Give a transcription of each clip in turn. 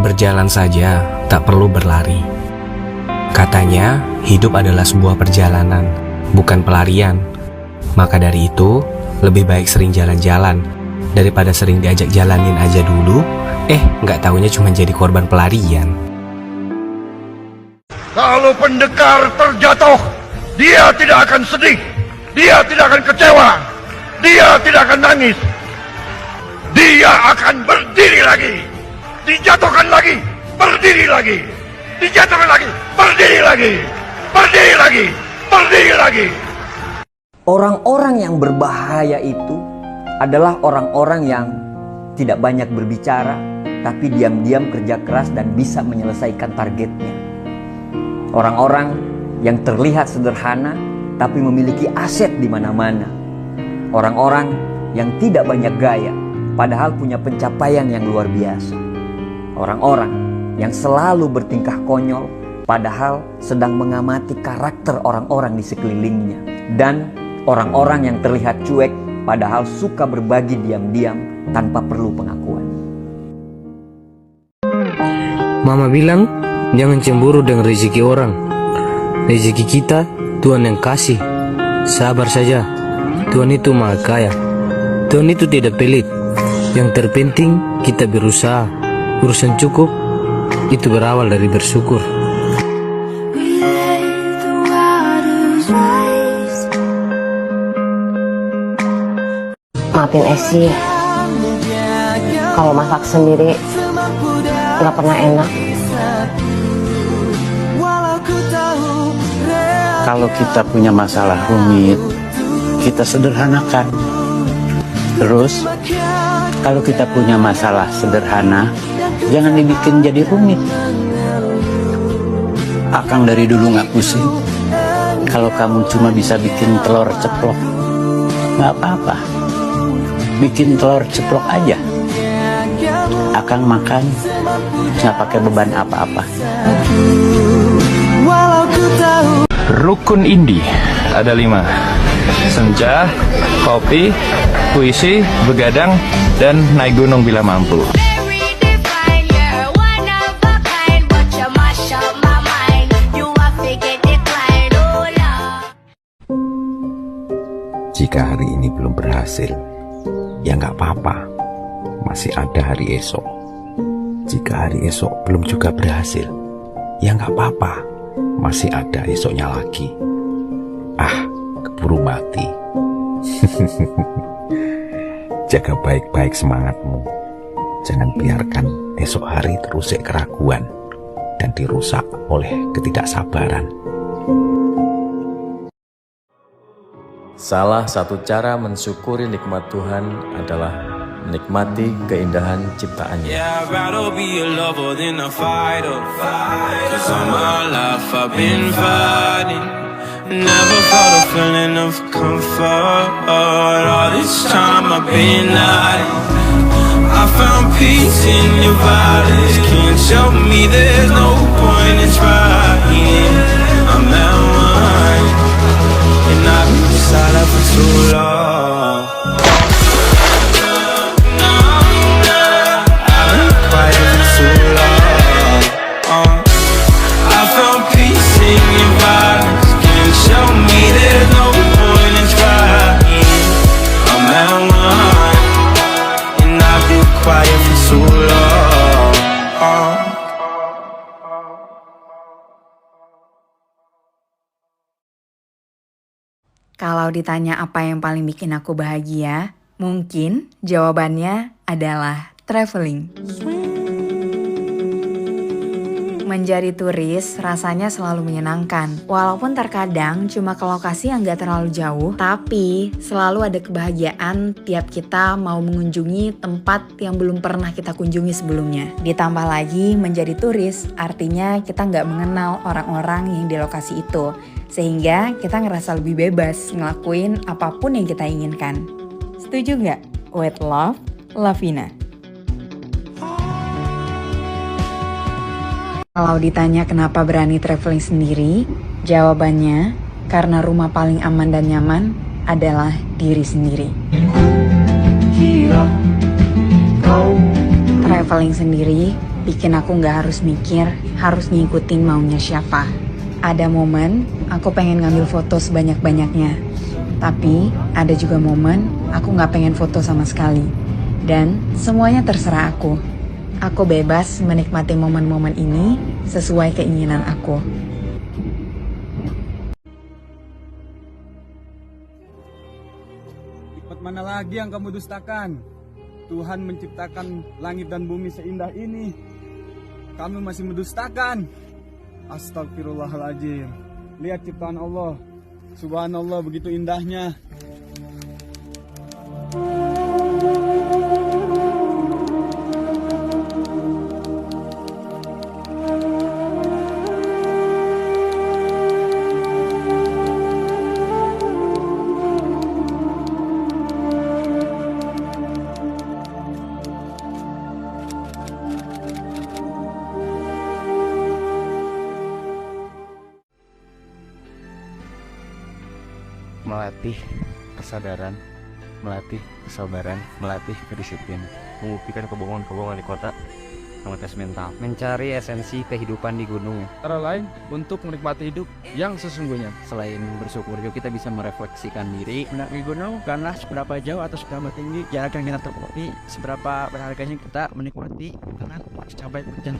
Berjalan saja, tak perlu berlari. Katanya, hidup adalah sebuah perjalanan, bukan pelarian. Maka dari itu, lebih baik sering jalan-jalan daripada sering diajak jalanin aja dulu, nggak taunya cuma jadi korban pelarian. Kalau pendekar terjatuh, dia tidak akan sedih, dia tidak akan kecewa, dia tidak akan nangis. Dia akan berdiri lagi, dijatuhkan lagi, berdiri lagi, dijatuhkan lagi, berdiri lagi, berdiri lagi, berdiri lagi. Orang-orang yang berbahaya itu adalah orang-orang yang tidak banyak berbicara, tapi diam-diam kerja keras dan bisa menyelesaikan targetnya. Orang-orang yang terlihat sederhana, tapi memiliki aset di mana-mana. Orang-orang yang tidak banyak gaya, padahal punya pencapaian yang luar biasa. Orang-orang yang selalu bertingkah konyol, padahal sedang mengamati karakter orang-orang di sekelilingnya. Dan orang-orang yang terlihat cuek, padahal suka berbagi diam-diam tanpa perlu pengakuan. Mama bilang, jangan cemburu dengan rezeki orang. Rezeki kita, Tuhan yang kasih. Sabar saja, Tuhan itu maha kaya. Tuhan itu tidak pelit. Yang terpenting, kita berusaha. Urusan cukup, itu berawal dari bersyukur. Maafin Esi, kalau masak sendiri nggak pernah enak. Kalau kita punya masalah rumit, kita sederhanakan. Terus, kalau kita punya masalah sederhana, jangan dibikin jadi rumit. Akang dari dulu nggak pusing. Kalau kamu cuma bisa bikin telur ceplok, nggak apa-apa. Bikin telur ceplok aja. Akang makan, nggak pakai beban apa-apa. Rukun Indi ada 5: senja, kopi, puisi, begadang, dan naik gunung bila mampu. Jika hari ini belum berhasil, ya nggak apa-apa, masih ada hari esok. Jika hari esok belum juga berhasil, ya nggak apa-apa, masih ada esoknya lagi. Keburu mati. Jaga baik-baik semangatmu. Jangan biarkan esok hari terusik keraguan dan dirusak oleh ketidaksabaran. Salah satu cara mensyukuri nikmat Tuhan adalah menikmati keindahan ciptaannya. Never felt a feeling of comfort. All this time I've been hiding. I found peace in your violence. Can't show me there's no point in trying. I'm at one, and I've been silent for too long. I've been quiet for too long. I found peace in your violence. Show me there's no point in trying. I'm at one, and I've been quiet for too long. Kalau ditanya apa yang paling bikin aku bahagia, mungkin jawabannya adalah traveling. Menjadi turis rasanya selalu menyenangkan. Walaupun terkadang cuma ke lokasi yang gak terlalu jauh, tapi selalu ada kebahagiaan tiap kita mau mengunjungi tempat yang belum pernah kita kunjungi sebelumnya. Ditambah lagi menjadi turis artinya kita gak mengenal orang-orang yang di lokasi itu. Sehingga kita ngerasa lebih bebas ngelakuin apapun yang kita inginkan. Setuju gak? With love, Lavina. Kalau ditanya kenapa berani traveling sendiri, jawabannya karena rumah paling aman dan nyaman adalah diri sendiri. Traveling sendiri bikin aku nggak harus mikir, harus ngikutin maunya siapa. Ada momen aku pengen ngambil foto sebanyak-banyaknya, tapi ada juga momen aku nggak pengen foto sama sekali. Dan semuanya terserah aku. Aku bebas menikmati momen-momen ini sesuai keinginan aku. Nikmat mana lagi yang kamu dustakan? Tuhan menciptakan langit dan bumi seindah ini. Kamu masih mendustakan. Astagfirullahaladzim. Lihat ciptaan Allah. Subhanallah, begitu indahnya. Melatih kesadaran, melatih kesabaran, melatih kedisiplinan, membuktikan kebohongan-kebohongan di kota, mengetes mental, mencari esensi kehidupan di gunung. Cara lain untuk menikmati hidup yang sesungguhnya. Selain bersyukur juga kita bisa merefleksikan diri. Mendaki gunung bukanlah seberapa jauh atau seberapa tinggi jarak yang kita tempuhi, seberapa berharganya kita menikmati dengan cabai hujan.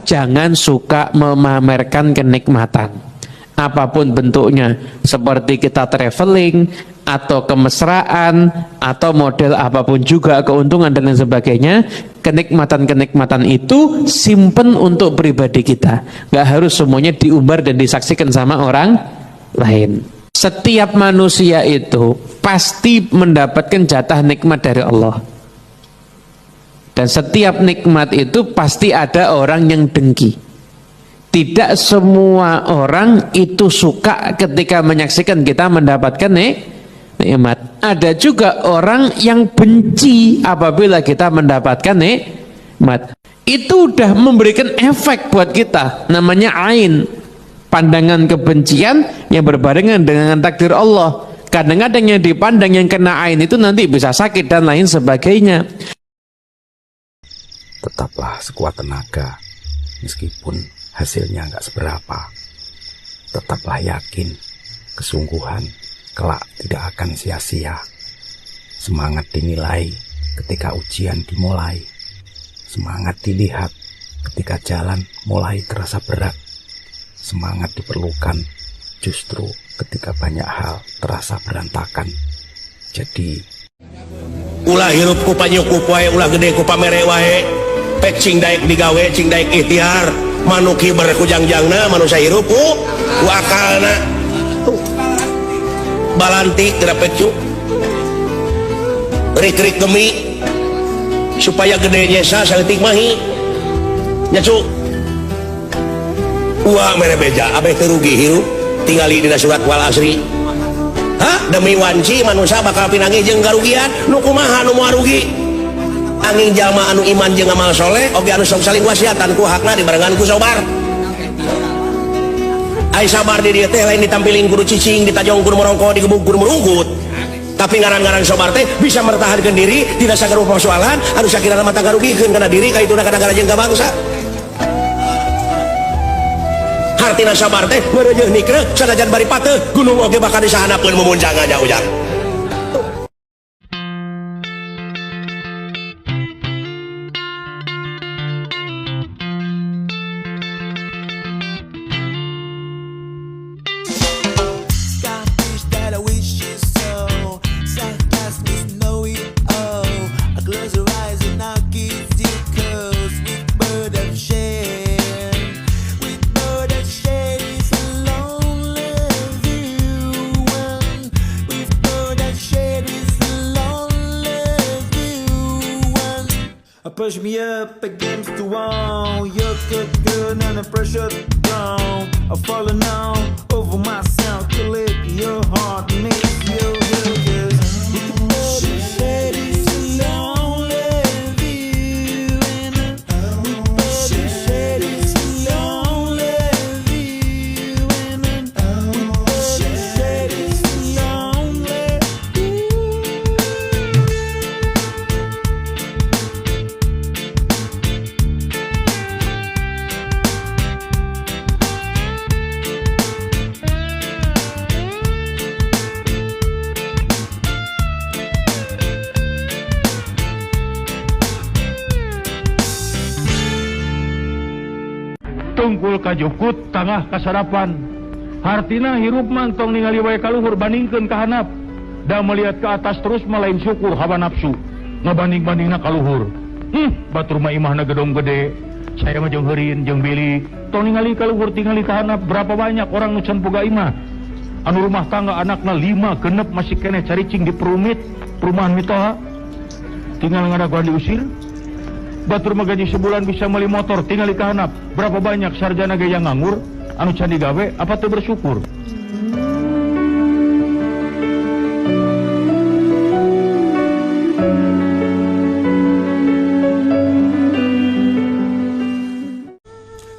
Jangan suka memamerkan kenikmatan apapun bentuknya, seperti kita traveling atau kemesraan atau model apapun juga, keuntungan dan lain sebagainya. Kenikmatan-kenikmatan itu simpen untuk pribadi kita, gak harus semuanya diumbar dan disaksikan sama orang lain. Setiap manusia itu pasti mendapatkan jatah nikmat dari Allah, dan setiap nikmat itu pasti ada orang yang dengki. Tidak semua orang itu suka ketika menyaksikan kita mendapatkan nikmat. Ada juga orang yang benci apabila kita mendapatkan nikmat. Itu udah memberikan efek buat kita, namanya ain, pandangan kebencian yang berbarengan dengan takdir Allah. Kadang-kadang yang dipandang yang kena ain itu nanti bisa sakit dan lain sebagainya. Tetaplah sekuat tenaga, meskipun hasilnya nggak seberapa. Tetaplah yakin, kesungguhan kelak tidak akan sia-sia. Semangat dinilai ketika ujian dimulai. Semangat dilihat ketika jalan mulai terasa berat. Semangat diperlukan justru ketika banyak hal terasa berantakan. Jadi ulah hirup ku panyukup wae, ulah gede ku pamere wae. Pek cing daek digawe, cing daek ikhtiar. Manuki berkujangjangna manusia hirup ku akalna balantik tidak pecu rik-rik gemi supaya gede nyesa saletik mahi nyacu uang mere beja abeh terugi hirup tinggali dina surat wal asri. Demi wanci manusia bakal pinangi jeung garugian nu kumaha nu moal rugi. Angin jalma anu iman jeung amal soleh oge anu sok saling wasiatan ku hakna dibarengan ku sabar. Ai sabar di dieu teh lain ditampilin kudu cicing, ditajong kudu merongko, digebuk kudu merungkut. Tapi ngaran-ngaran sabar teh bisa mertahankeun diri tidak sagarupang persoalan anu sakirana mata garugikeun kana diri ka ituna ka negara jeung ka bangsa. Hartina sabar teh meureuh nikre sanajan bari pateuh gunung oge bakal disahanapeun mumunjang aja ujang. Push me up against the wall. You're good and the pressure down. I've fallen down over myself to let your heart makes you good. Tungkul kajukut tangah kasarapan. Hartina hirup mantong ningali wae kaluhur bandingkeun ka handap. Da melihat ke atas terus malain syukur hawa nafsu. Ngabanding-bandingna kaluhur. Batur mah imahna gedong gede. Saya mah jeung heureun jeung bilik. Tong ningali kaluhur tingali ka handap berapa banyak orang nu can boga imah. Anu rumah tangga anakna 5 genep masih kene caricing di perumit perumahan mitoha. Tinggal ngadaguan diusir. Batur mah gaji sebulan bisa beli motor tinggal di kahanap. Berapa banyak sarjana gaya nganggur anu can digawe apa teu bersyukur.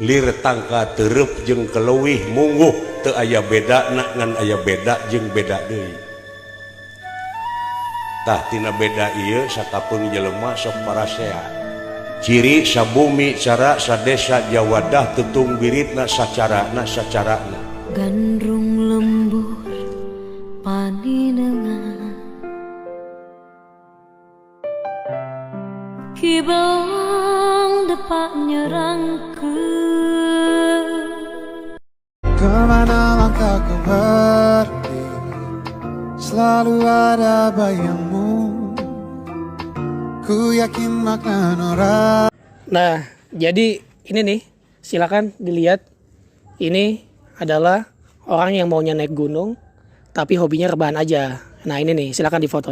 Lir tangka tereup jeung keleuwih mungguh teu aya bedana ngan aya beda jeung beda deui. Tah tina beda ieu sakapeung jelema sok parasea. Ciri sabumi cara sadesa jawadah tutung biritna sacarana. Gandrung lembur paninengan Kibang depak nyerangkeun. Kemana langkah kau pergi, selalu ada bayangmu. Ku yakin makna nora. Nah, jadi ini nih, silakan dilihat. Ini adalah orang yang maunya naik gunung, tapi hobinya rebahan aja. Nah ini nih, silakan difoto.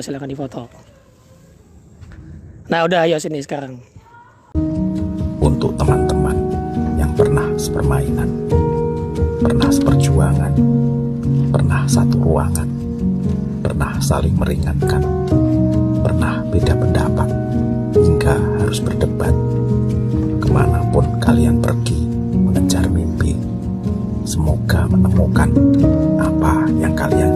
Nah udah, ayo sini sekarang. Untuk teman-teman yang pernah sepermainan, pernah seperjuangan, pernah satu ruangan, pernah saling meringankan, pernah beda pendapat, hingga harus berdebat. Kemanapun kalian pergi mengejar mimpi, semoga menemukan apa yang kalian